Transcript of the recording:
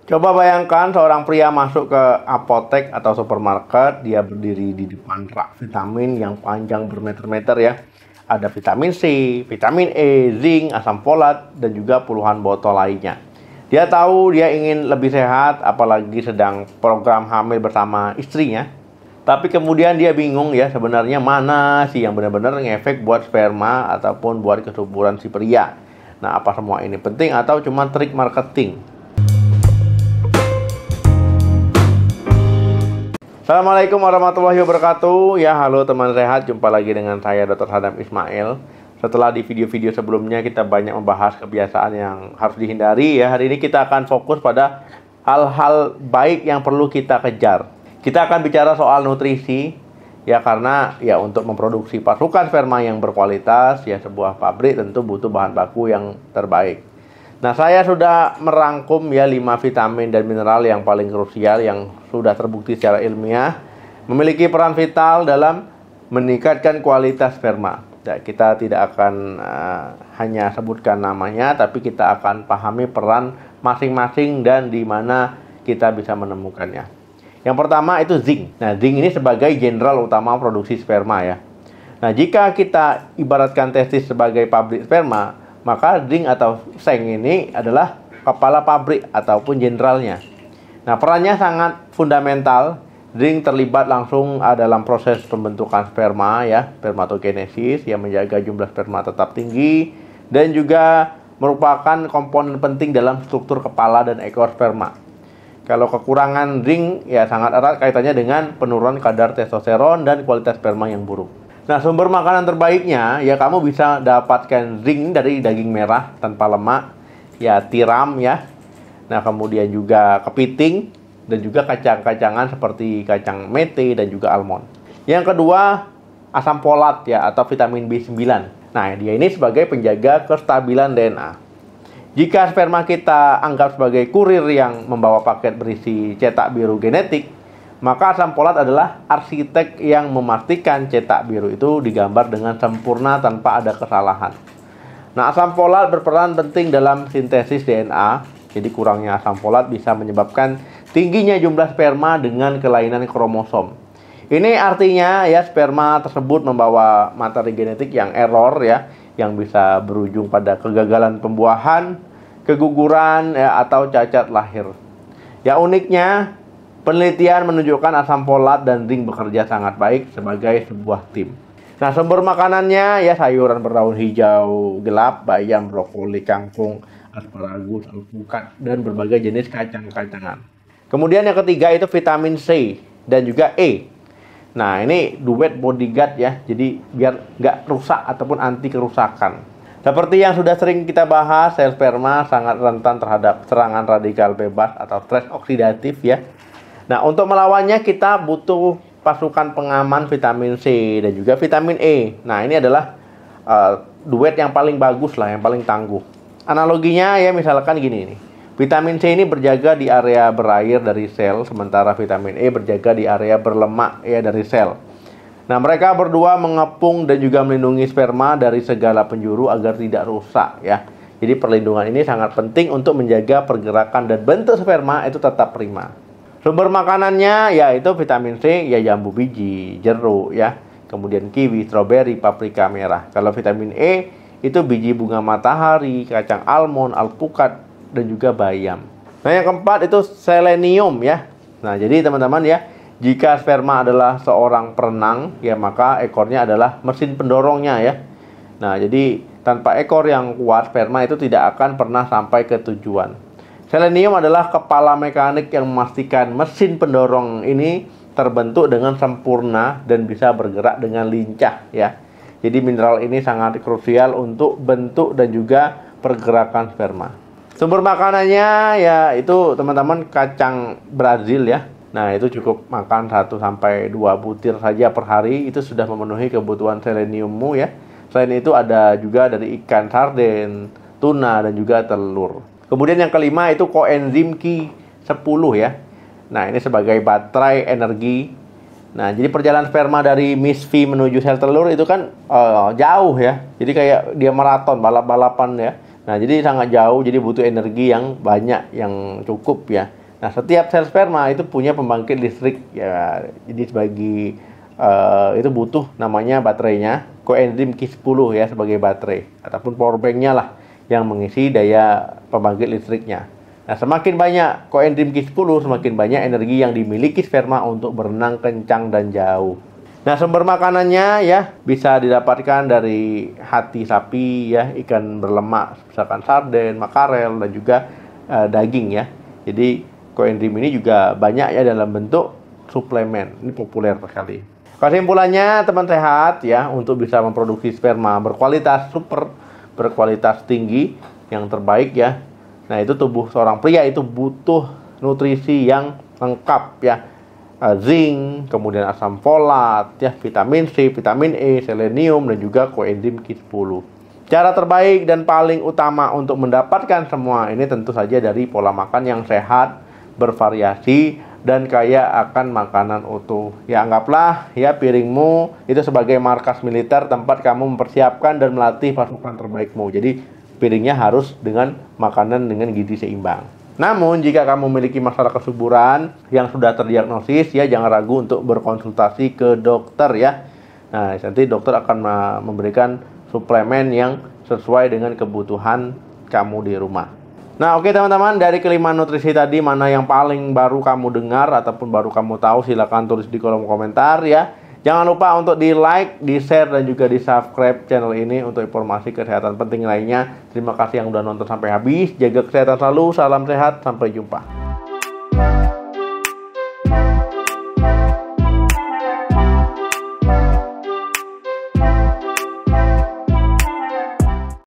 Coba bayangkan seorang pria masuk ke apotek atau supermarket, dia berdiri di depan rak vitamin yang panjang bermeter-meter ya. Ada vitamin C, vitamin E, zinc, asam folat, dan juga puluhan botol lainnya. Dia tahu dia ingin lebih sehat, apalagi sedang program hamil bersama istrinya. Tapi kemudian dia bingung ya, sebenarnya mana sih yang benar-benar ngefek buat sperma ataupun buat kesuburan si pria. Nah, apa semua ini penting atau cuma trik marketing? Assalamualaikum warahmatullahi wabarakatuh. Ya, halo teman sehat, jumpa lagi dengan saya Dr. Sadam Ismail. Setelah di video-video sebelumnya kita banyak membahas kebiasaan yang harus dihindari ya, hari ini kita akan fokus pada hal-hal baik yang perlu kita kejar. Kita akan bicara soal nutrisi ya, karena ya untuk memproduksi pasukan sperma yang berkualitas ya, sebuah pabrik tentu butuh bahan baku yang terbaik. Nah, saya sudah merangkum ya 5 vitamin dan mineral yang paling krusial yang sudah terbukti secara ilmiah memiliki peran vital dalam meningkatkan kualitas sperma. Ya, kita tidak akan hanya sebutkan namanya, tapi kita akan pahami peran masing-masing dan di mana kita bisa menemukannya. Yang pertama itu zinc. Nah, zinc ini sebagai jenderal utama produksi sperma ya. Nah, jika kita ibaratkan testis sebagai pabrik sperma, maka zinc atau seng ini adalah kepala pabrik ataupun jenderalnya. Nah, perannya sangat fundamental. Zinc terlibat langsung dalam proses pembentukan sperma ya, spermatogenesis yang menjaga jumlah sperma tetap tinggi dan juga merupakan komponen penting dalam struktur kepala dan ekor sperma. Kalau kekurangan zinc ya sangat erat kaitannya dengan penurunan kadar testosteron dan kualitas sperma yang buruk. Nah, sumber makanan terbaiknya ya kamu bisa dapatkan zinc dari daging merah tanpa lemak, ya tiram ya. Nah, kemudian juga kepiting dan juga kacang-kacangan seperti kacang mete dan juga almond. Yang kedua, asam folat ya atau vitamin B9. Nah, dia ini sebagai penjaga kestabilan DNA. Jika sperma kita anggap sebagai kurir yang membawa paket berisi cetak biru genetik, maka asam folat adalah arsitek yang memastikan cetak biru itu digambar dengan sempurna tanpa ada kesalahan. Nah, asam folat berperan penting dalam sintesis DNA. Jadi kurangnya asam folat bisa menyebabkan tingginya jumlah sperma dengan kelainan kromosom. Ini artinya ya sperma tersebut membawa materi genetik yang error ya, yang bisa berujung pada kegagalan pembuahan, keguguran ya, atau cacat lahir. Ya, uniknya penelitian menunjukkan asam folat dan zinc bekerja sangat baik sebagai sebuah tim. Nah, sumber makanannya ya sayuran berdaun hijau gelap, bayam, brokoli, kangkung, asparagus, alpukat, dan berbagai jenis kacang-kacangan. Kemudian yang ketiga itu vitamin C dan juga E. Nah, ini duet bodyguard ya, jadi biar nggak rusak ataupun anti kerusakan. Seperti yang sudah sering kita bahas, sel sperma sangat rentan terhadap serangan radikal bebas atau stres oksidatif ya. Nah, untuk melawannya kita butuh pasukan pengaman vitamin C dan juga vitamin E. Nah, ini adalah duet yang paling bagus lah, yang paling tangguh. Analoginya ya misalkan gini nih. Vitamin C ini berjaga di area berair dari sel, sementara vitamin E berjaga di area berlemak ya dari sel. Nah, mereka berdua mengepung dan juga melindungi sperma dari segala penjuru agar tidak rusak ya. Jadi perlindungan ini sangat penting untuk menjaga pergerakan dan bentuk sperma itu tetap prima. Sumber makanannya yaitu vitamin C ya jambu biji, jeruk ya, kemudian kiwi, stroberi, paprika merah. Kalau vitamin E itu biji bunga matahari, kacang almond, alpukat dan juga bayam. Nah, yang keempat itu selenium ya. Nah, jadi teman-teman ya, jika sperma adalah seorang perenang ya, maka ekornya adalah mesin pendorongnya ya. Nah, jadi tanpa ekor yang kuat, sperma itu tidak akan pernah sampai ke tujuan. Selenium adalah kepala mekanik yang memastikan mesin pendorong ini terbentuk dengan sempurna dan bisa bergerak dengan lincah ya. Jadi mineral ini sangat krusial untuk bentuk dan juga pergerakan sperma. Sumber makanannya ya itu teman-teman kacang Brazil ya. Nah, itu cukup makan 1-2 butir saja per hari, itu sudah memenuhi kebutuhan seleniummu ya. Selain itu ada juga dari ikan sarden, tuna dan juga telur. Kemudian yang kelima itu koenzim Q10 ya. Nah, ini sebagai baterai energi. Nah, jadi perjalanan sperma dari misfi menuju sel telur itu kan jauh ya. Jadi kayak dia maraton, balap-balapan ya. Nah, jadi sangat jauh, jadi butuh energi yang banyak, yang cukup ya. Nah, setiap sel sperma itu punya pembangkit listrik ya. Jadi itu butuh namanya baterainya, koenzim Q10 ya sebagai baterai ataupun power banknya lah yang mengisi daya pembangkit listriknya. Nah, semakin banyak koenzim Q10, semakin banyak energi yang dimiliki sperma untuk berenang kencang dan jauh. Nah, sumber makanannya ya bisa didapatkan dari hati sapi ya, ikan berlemak misalkan sarden, makarel, dan juga daging ya. Jadi koenzim ini juga banyak ya dalam bentuk suplemen. Ini populer sekali. Kesimpulannya teman sehat ya, untuk bisa memproduksi sperma berkualitas berkualitas tinggi yang terbaik ya. Nah, itu tubuh seorang pria itu butuh nutrisi yang lengkap ya. Zinc, kemudian asam folat, ya, vitamin C, vitamin E, selenium, dan juga koenzim Q10. Cara terbaik dan paling utama untuk mendapatkan semua ini tentu saja dari pola makan yang sehat, bervariasi, dan kaya akan makanan utuh. Ya, anggaplah ya piringmu itu sebagai markas militer tempat kamu mempersiapkan dan melatih pasukan terbaikmu. Jadi piringnya harus dengan makanan dengan gizi seimbang. Namun, jika kamu memiliki masalah kesuburan yang sudah terdiagnosis, ya jangan ragu untuk berkonsultasi ke dokter ya. Nah, nanti dokter akan memberikan suplemen yang sesuai dengan kebutuhan kamu di rumah. Nah, oke teman-teman, dari kelima nutrisi tadi mana yang paling baru kamu dengar ataupun baru kamu tahu, silahkan tulis di kolom komentar ya. Jangan lupa untuk di like, di share, dan juga di subscribe channel ini untuk informasi kesehatan penting lainnya. Terima kasih yang udah nonton sampai habis. Jaga kesehatan selalu, salam sehat, sampai jumpa.